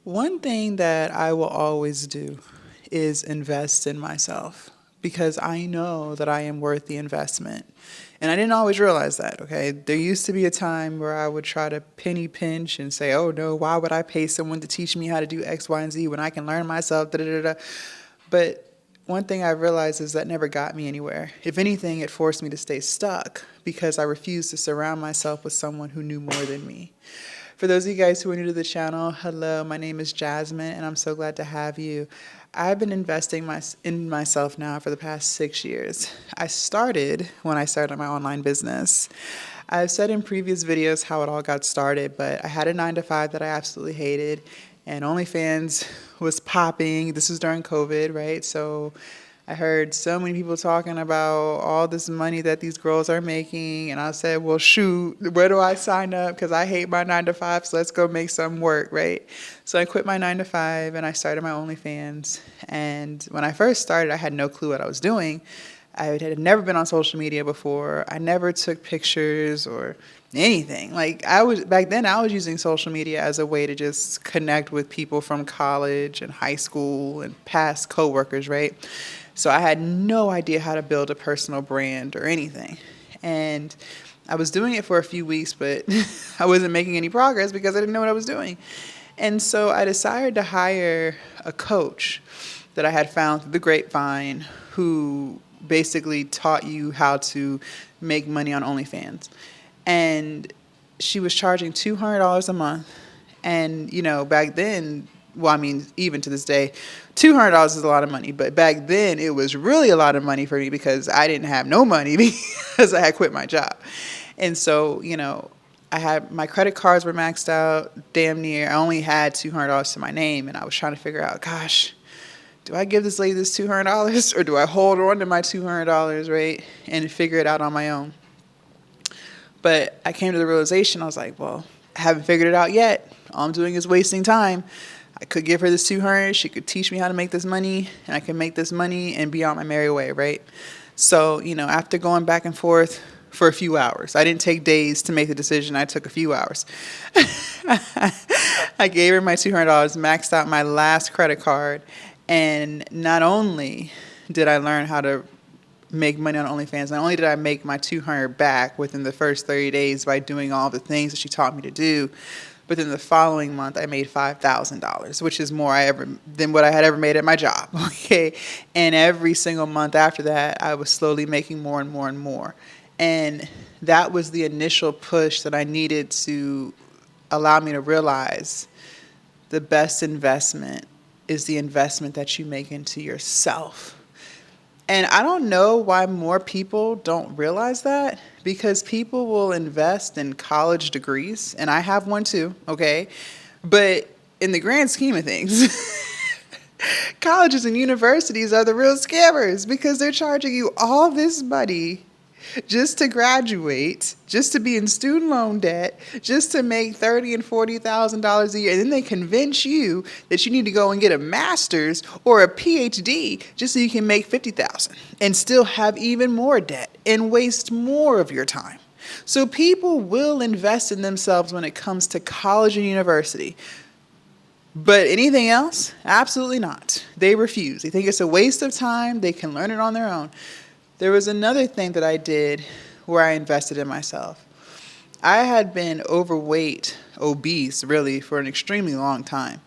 One thing that I will always do is invest in myself because I know that I am worth the investment. And I didn't always realize that, okay? There used to be a time where I would try to penny pinch and say, oh no, why would I pay someone to teach me how to do X, Y, and Z when I can learn myself? Da, da, da, da. But one thing I realized is that never got me anywhere. If anything, it forced me to stay stuck because I refused to surround myself with someone who knew more than me. For those of you guys who are new to the channel, hello, my name is Jasmine, and I'm so glad to have you. I've been investing in myself now for the past 6 years. I started when I started my online business. I've said in previous videos how it all got started, but I had a 9 to 5 that I absolutely hated, and OnlyFans was popping. This was during COVID, right? So I heard so many people talking about all this money that these girls are making, and I said, well, shoot, where do I sign up? Because I hate my 9 to 5, so let's go make some work, right? So I quit my 9 to 5 and I started my OnlyFans. And when I first started, I had no clue what I was doing. I had never been on social media before. I never took pictures or anything. Like back then I was using social media as a way to just connect with people from college and high school and past coworkers, right? So I had no idea how to build a personal brand or anything. And I was doing it for a few weeks, but I wasn't making any progress because I didn't know what I was doing. And so I decided to hire a coach that I had found through the grapevine who basically taught you how to make money on OnlyFans. And she was charging $200 a month. And, back then, well, I mean, even to this day, $200 is a lot of money. But back then, it was really a lot of money for me because I didn't have no money because I had quit my job. And so, I had my credit cards were maxed out damn near. I only had $200 to my name. And I was trying to figure out, gosh, do I give this lady this $200 or do I hold on to my $200, right, and figure it out on my own? But I came to the realization, I was like, well, I haven't figured it out yet. All I'm doing is wasting time. I could give her this 200, she could teach me how to make this money, and I can make this money and be on my merry way, right? So, after going back and forth for a few hours, I didn't take days to make the decision, I took a few hours. I gave her my $200, maxed out my last credit card, and not only did I learn how to make money on OnlyFans, not only did I make my 200 back within the first 30 days by doing all the things that she taught me to do, but then the following month I made $5,000, which is more than what I had ever made at my job. Okay, and every single month after that, I was slowly making more and more and more, and that was the initial push that I needed to allow me to realize the best investment is the investment that you make into yourself. And I don't know why more people don't realize that, because people will invest in college degrees, and I have one too, okay? But in the grand scheme of things, colleges and universities are the real scammers because they're charging you all this money just to graduate, just to be in student loan debt, just to make $30,000 and $40,000 a year, and then they convince you that you need to go and get a master's or a PhD just so you can make $50,000 and still have even more debt and waste more of your time. So people will invest in themselves when it comes to college and university. But anything else? Absolutely not. They refuse. They think it's a waste of time. They can learn it on their own. There was another thing that I did where I invested in myself. I had been overweight, obese, really, for an extremely long time.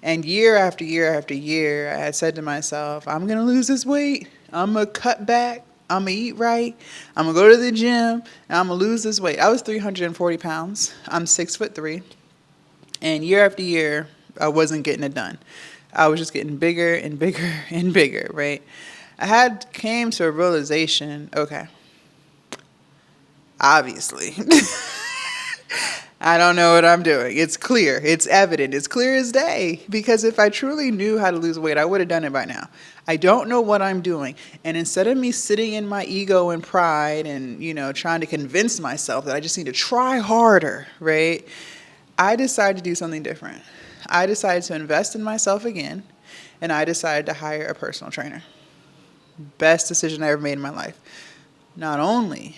And year after year after year, I had said to myself, I'm going to lose this weight. I'm going to cut back. I'm going to eat right. I'm going to go to the gym. And I'm going to lose this weight. I was 340 pounds. I'm 6'3". And year after year, I wasn't getting it done. I was just getting bigger and bigger and bigger, right? I had came to a realization, okay, obviously, I don't know what I'm doing. It's clear. It's evident. It's clear as day. Because if I truly knew how to lose weight, I would have done it by now. I don't know what I'm doing. And instead of me sitting in my ego and pride and, trying to convince myself that I just need to try harder, right? I decided to do something different. I decided to invest in myself again, and I decided to hire a personal trainer. Best decision I ever made in my life. Not only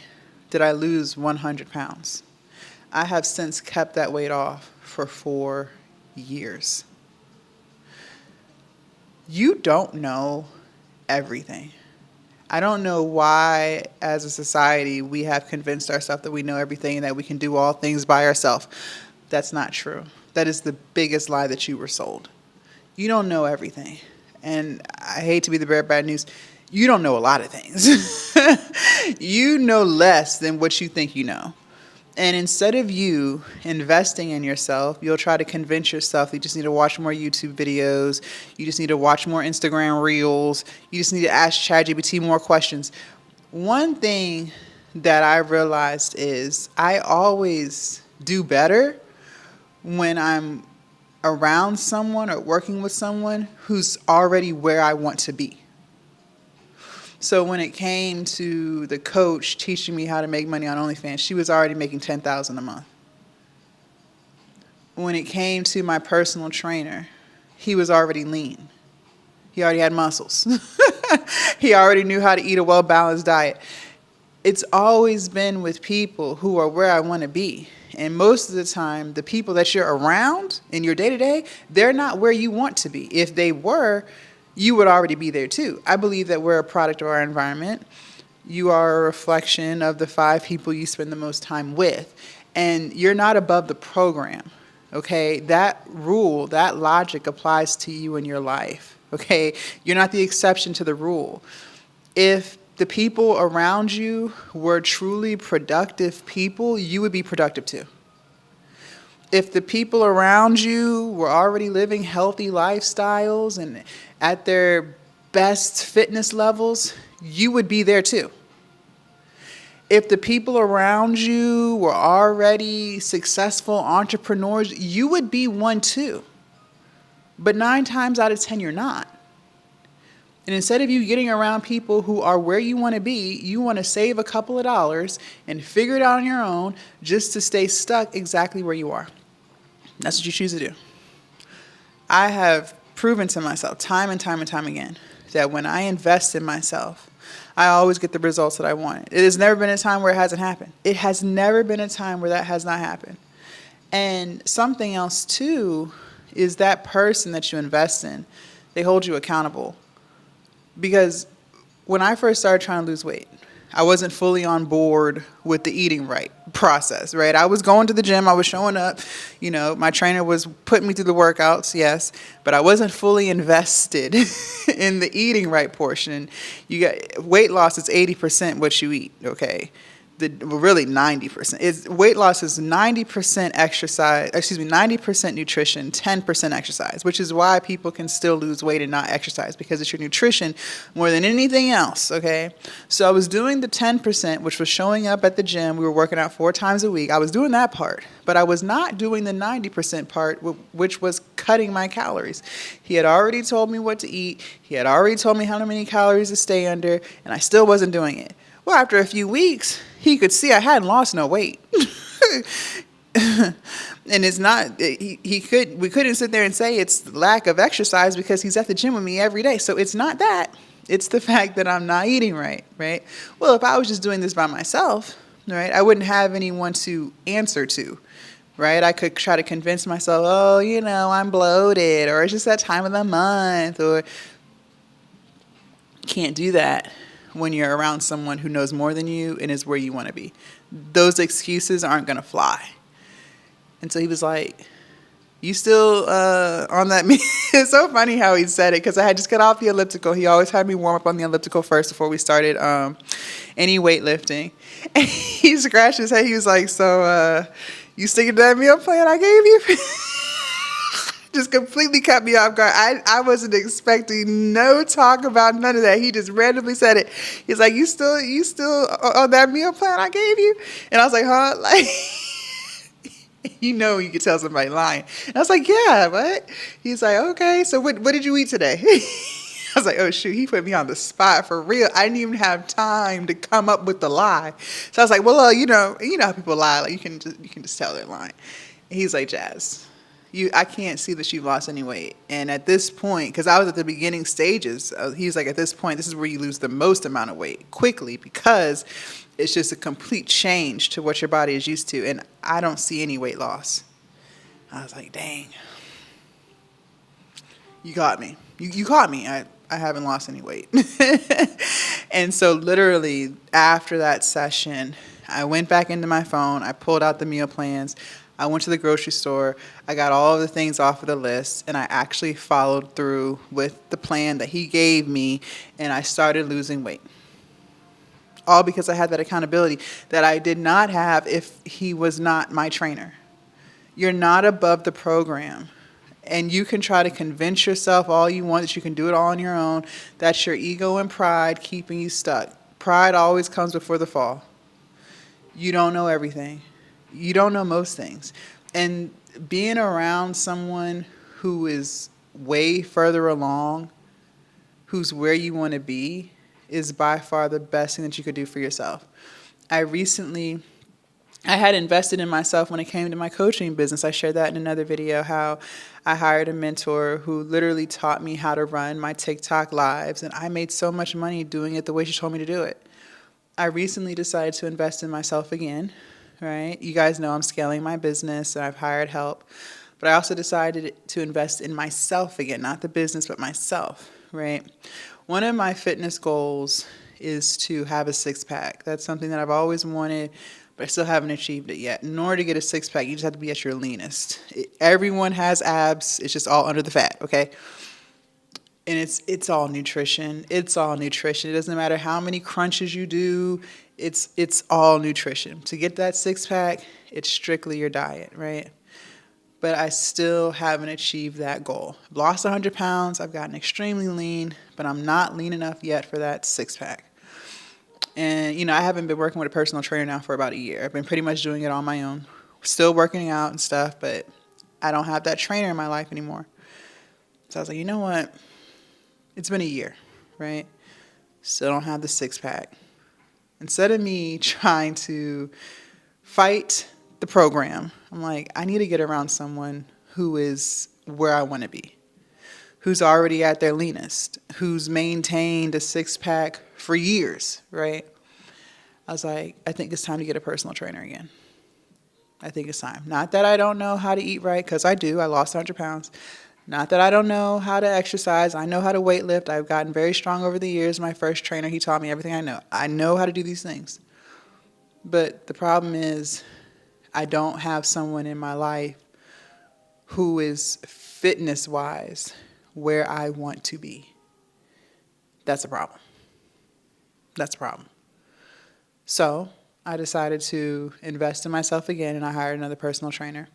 did I lose 100 pounds, I have since kept that weight off for 4 years. You don't know everything. I don't know why, as a society, we have convinced ourselves that we know everything and that we can do all things by ourselves. That's not true. That is the biggest lie that you were sold. You don't know everything. And I hate to be the bearer of bad news. You don't know a lot of things. You know less than what you think you know. And instead of you investing in yourself, you'll try to convince yourself you just need to watch more YouTube videos. You just need to watch more Instagram reels. You just need to ask ChatGPT more questions. One thing that I realized is I always do better when I'm around someone or working with someone who's already where I want to be. So when it came to the coach teaching me how to make money on OnlyFans, she was already making $10,000 a month. When it came to my personal trainer, he was already lean. He already had muscles. He already knew how to eat a well-balanced diet. It's always been with people who are where I want to be. And most of the time, the people that you're around in your day-to-day, they're not where you want to be. If they were, you would already be there too. I believe that we're a product of our environment. You are a reflection of the 5 people you spend the most time with. And you're not above the program, okay? That rule, that logic applies to you in your life, okay? You're not the exception to the rule. If the people around you were truly productive people, you would be productive too. If the people around you were already living healthy lifestyles and at their best fitness levels, you would be there too. If the people around you were already successful entrepreneurs, you would be one too. But 9 times out of 10, you're not. And instead of you getting around people who are where you want to be, you want to save a couple of dollars and figure it out on your own just to stay stuck exactly where you are. That's what you choose to do. I have proven to myself time and time and time again that when I invest in myself, I always get the results that I want. It has never been a time where it hasn't happened. It has never been a time where that has not happened. And something else too is that person that you invest in, they hold you accountable. Because when I first started trying to lose weight, I wasn't fully on board with the eating right process, right? I was going to the gym, I was showing up, my trainer was putting me through the workouts, yes, but I wasn't fully invested in the eating right portion. You got weight loss is 80% what you eat, okay? Really 90%. Weight loss is 90% exercise, 90% nutrition, 10% exercise, which is why people can still lose weight and not exercise, because it's your nutrition more than anything else, okay? So I was doing the 10%, which was showing up at the gym. We were working out 4 times a week. I was doing that part, but I was not doing the 90% part, which was cutting my calories. He had already told me what to eat. He had already told me how many calories to stay under, and I still wasn't doing it. Well, after a few weeks, he could see I hadn't lost no weight. And it's not, we couldn't sit there and say it's lack of exercise because he's at the gym with me every day. So it's not that. It's the fact that I'm not eating right? Well, if I was just doing this by myself, right, I wouldn't have anyone to answer to, right? I could try to convince myself, I'm bloated, or it's just that time of the month, or can't do that when you're around someone who knows more than you and is where you want to be. Those excuses aren't going to fly. And so he was like, you still on that? It's so funny how he said it, because I had just got off the elliptical. He always had me warm up on the elliptical first before we started any weightlifting. And he scratched his head. He was like, so you sticking to that meal plan I gave you? Just completely cut me off guard. I wasn't expecting no talk about none of that. He just randomly said it. He's like, you still on that meal plan I gave you? And I was like, huh? Like, you could tell somebody lying. And I was like, yeah, what? He's like, okay, so what did you eat today? I was like, oh shoot, he put me on the spot for real. I didn't even have time to come up with the lie. So I was like, well, you know how people lie. Like you can just tell they're lying. And he's like, Jazz, I can't see that you've lost any weight. And at this point, because I was at the beginning stages, he was like, at this point, this is where you lose the most amount of weight quickly, because it's just a complete change to what your body is used to. And I don't see any weight loss. I was like, dang. You got me. You caught me. I haven't lost any weight. And so literally after that session, I went back into my phone. I pulled out the meal plans. I went to the grocery store. I got all of the things off of the list, and I actually followed through with the plan that he gave me, and I started losing weight. All because I had that accountability that I did not have if he was not my trainer. You're not above the program. And you can try to convince yourself all you want that you can do it all on your own. That's your ego and pride keeping you stuck. Pride always comes before the fall. You don't know everything. You don't know most things. And being around someone who is way further along, who's where you want to be, is by far the best thing that you could do for yourself. I had invested in myself when it came to my coaching business. I shared that in another video, how I hired a mentor who literally taught me how to run my TikTok lives, and I made so much money doing it the way she told me to do it. I recently decided to invest in myself again, right? You guys know I'm scaling my business and I've hired help, but I also decided to invest in myself again, not the business, but myself, right? One of my fitness goals is to have a six-pack. That's something that I've always wanted, but I still haven't achieved it yet. In order to get a six-pack, you just have to be at your leanest. Everyone has abs. It's just all under the fat, okay? And it's all nutrition. It's all nutrition. It doesn't matter how many crunches you do. It's all nutrition. To get that six-pack, it's strictly your diet, right? But I still haven't achieved that goal. I've lost 100 pounds. I've gotten extremely lean, but I'm not lean enough yet for that six-pack. And, I haven't been working with a personal trainer now for about a year. I've been pretty much doing it on my own. Still working out and stuff, but I don't have that trainer in my life anymore. So I was like, you know what? It's been a year, right? Still don't have the six-pack. Instead of me trying to fight the program, I'm like, I need to get around someone who is where I want to be, who's already at their leanest, who's maintained a six-pack for years, right? I was like, I think it's time to get a personal trainer again. I think it's time. Not that I don't know how to eat right, because I do. I lost 100 pounds. Not that I don't know how to exercise. I know how to weight lift. I've gotten very strong over the years. My first trainer, he taught me everything I know. I know how to do these things. But the problem is I don't have someone in my life who is fitness-wise where I want to be. That's a problem. That's a problem. So I decided to invest in myself again, and I hired another personal trainer.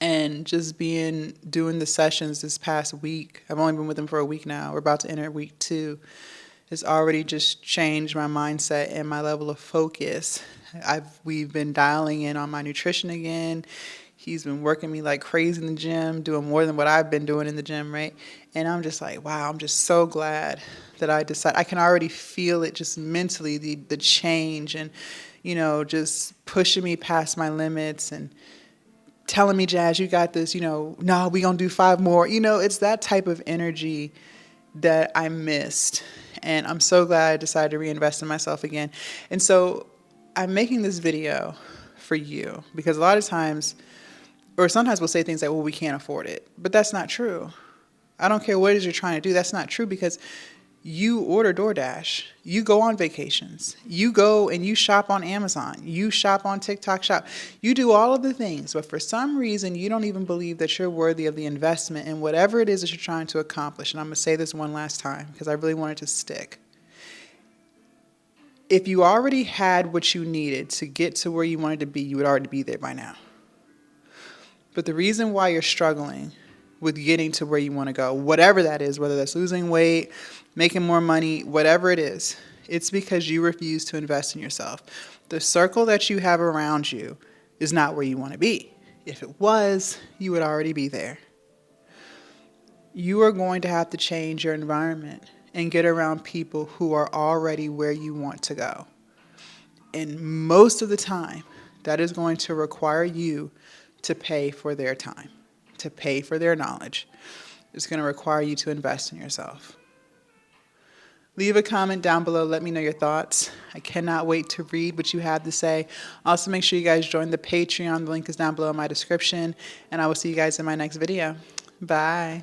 And just doing the sessions this past week, I've only been with him for a week now. We're about to enter week 2. It's already just changed my mindset and my level of focus. We've been dialing in on my nutrition again. He's been working me like crazy in the gym, doing more than what I've been doing in the gym, right? And I'm just like, wow, I'm just so glad that I decided. I can already feel it just mentally, the change, and, just pushing me past my limits and telling me, Jazz, you got this, no, we're going to do 5 more. It's that type of energy that I missed. And I'm so glad I decided to reinvest in myself again. And so I'm making this video for you because a lot of times, or sometimes we'll say things like, well, we can't afford it. But that's not true. I don't care what it is you're trying to do. That's not true because you order DoorDash. You go on vacations. You go and you shop on Amazon. You shop on TikTok Shop. You do all of the things. But for some reason, you don't even believe that you're worthy of the investment in whatever it is that you're trying to accomplish. And I'm going to say this one last time because I really want it to stick. If you already had what you needed to get to where you wanted to be, you would already be there by now. But the reason why you're struggling with getting to where you want to go, whatever that is, whether that's losing weight, making more money, whatever it is, it's because you refuse to invest in yourself. The circle that you have around you is not where you want to be. If it was, you would already be there. You are going to have to change your environment and get around people who are already where you want to go. And most of the time, that is going to require you to pay for their time, to pay for their knowledge. It's going to require you to invest in yourself. Leave a comment down below. Let me know your thoughts. I cannot wait to read what you have to say. Also, make sure you guys join the Patreon. The link is down below in my description. And I will see you guys in my next video. Bye.